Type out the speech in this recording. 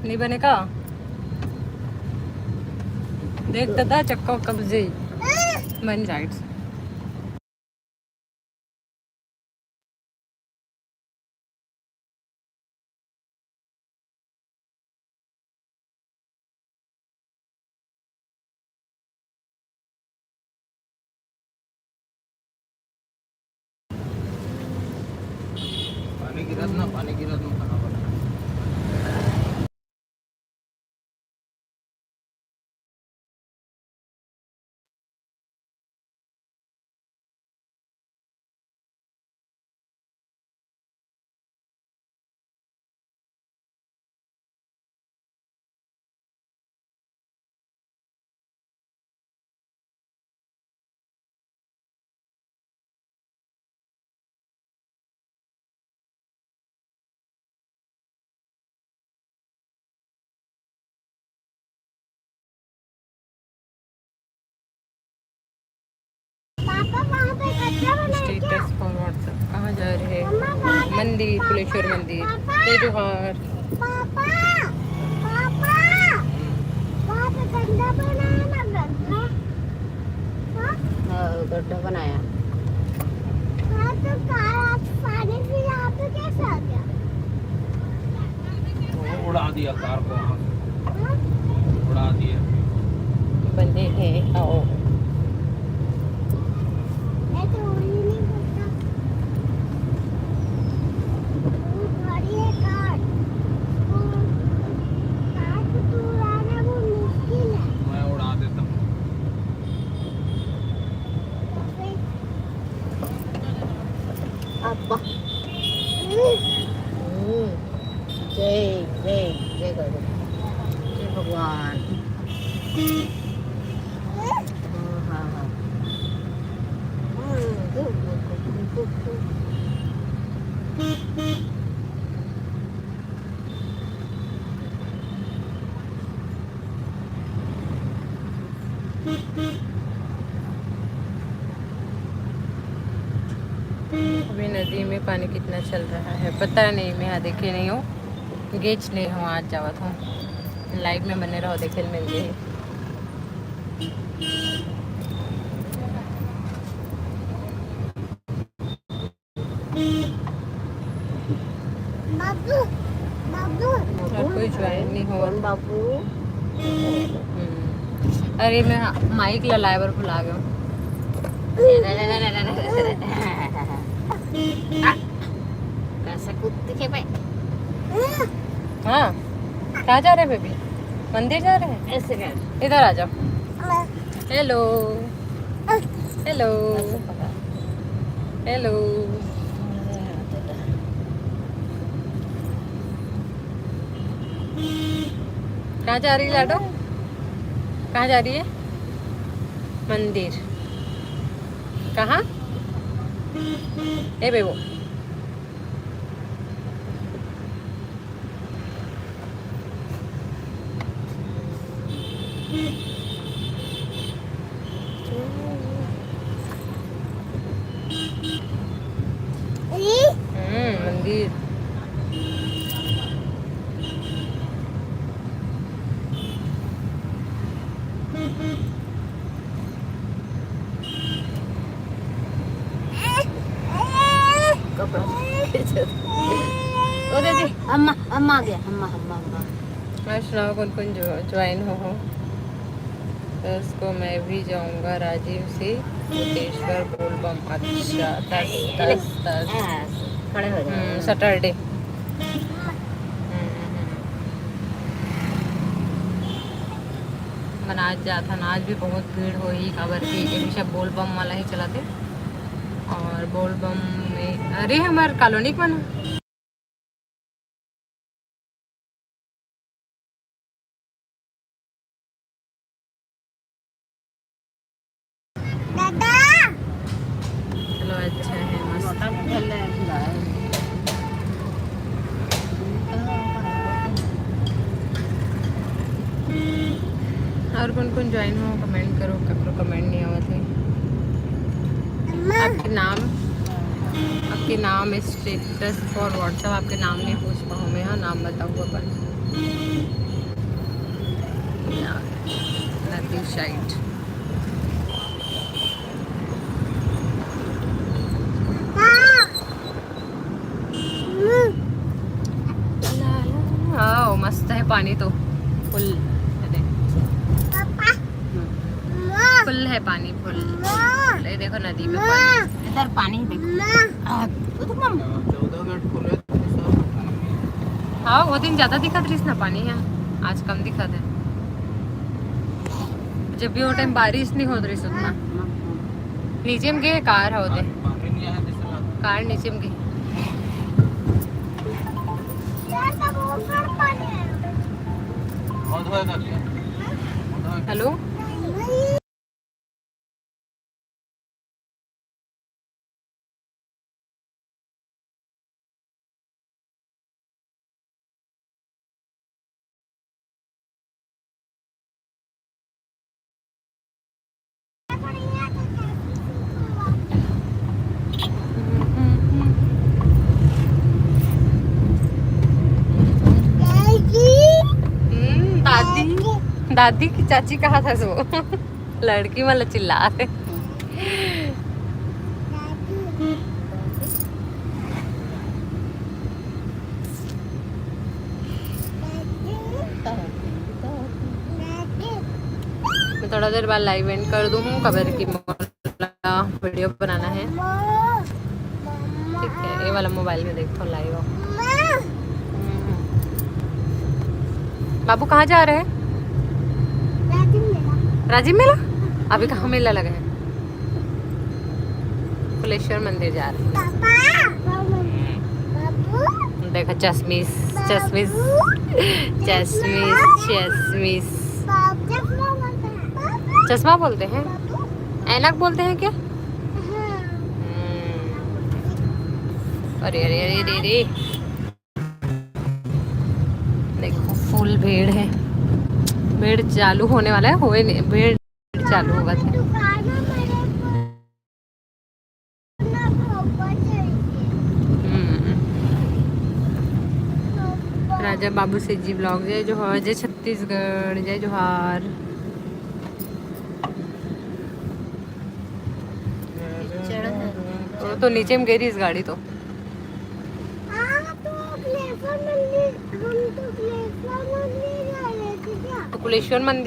नहीं बनेगा। देखता था चक्का कब्जे बन जाएगा। पानी गिरत ना खाना बना। Status for WhatsApp. कहाँ जा रहे हैं? मंदिर, कुलेश्वर मंदिर। जय जोहार। गड्ढा बनाया। उड़ा दिया कार को, उड़ा दिया। बंदे हैं आओ। मैं उड़ा देता हूँ। अब्बा जय जय जय गुरु जय भगवान। हाँ हाँ अभी नदी में पानी कितना चल रहा है पता नहीं, मैं यहाँ देखे नहीं हूँ। गेच नहीं हूँ आज जावत हूँ। लाइव में बने रहो, देखे मिल गए। और कोई ज्वाइन नहीं हो। बाबू अरे मैं माइक लाए बर भुला गया। कैसा कुत्ते के भाई। हाँ कहाँ जा रहे हैं बेबी? मंदिर जा रहे हैं? ऐसे कर इधर आ जाओ। Hello hello hello. कहाँ जा रही है लाडो? कहाँ जा रही है? मंदिर। कहाँ? ए बेबो मंदिर। कपड़ा ओ दे अम्मा अम्मा आ गया। अम्मा अम्मा अम्मा मैं सुनाओ कौन कौन ज्वाइन हो। तो उसको मैं भी जाऊंगा राजीव से कोटेश्वर बोलबम। अच्छा 10 खड़े हो जाओ। सैटरडे। मन आज जाता ना, आज भी बहुत भीड़ हो ही खबर की। हमेशा बोलबम वाला ही चलाते। और बोलबम में अरे हमारे कॉलोनी का बना। चलो अच्छा है मस्त। और कौन कौन ज्वाइन हो कमेंट करो। करो कमेंट नहीं आवा थे। आपके नाम स्टेटस फॉर व्हाट्सएप। आपके नाम नहीं पूछ पाऊँ मैं। हाँ नाम बताऊँ अपन। नदी साइड हाँ मस्त है पानी तो फुल फुल है पानी फुल ये देखो नदी में पानी इधर पानी देखो तो मम्मा 14 गेट खुले थे सब। हाँ वो दिन ज्यादा दिखा थी ना पानी है आज कम दिखा थे जब भी वो टाइम बारिश नहीं होत रही उतना नीचे में गए कार होते पानी नहीं आया दिसला कार नीचे में गई बहुत होएगा क्या हेलो दादी दादी की चाची कहा था सो लड़की वाला चिल्ला रहे मैं थोड़ा देर बाद लाइव एंड कर दूँ खबर की वीडियो बनाना है ठीक है ये वाला मोबाइल में देखो लाइव बाबू कहाँ जा रहे हैं राजीव मेला अभी कहाँ मेला लगा है कुलेश्वर मंदिर जा रहे हैं देखो चश्मिश चश्मिश चश्मिश चश्मिश चश्मा बोलते हैं ऐनक बोलते हैं क्या अरे अरे अरे अरे अरे देखो फुल भीड़ है भीड़ चालू होने वाला है होए नहीं भीड़ चालू होगा था राजा बाबू से जी ब्लॉग जय जोहार जय छत्तीसगढ़ जय जोहार तो नीचे में गिरी इस गाड़ी तो कुलेश्वर मंदिर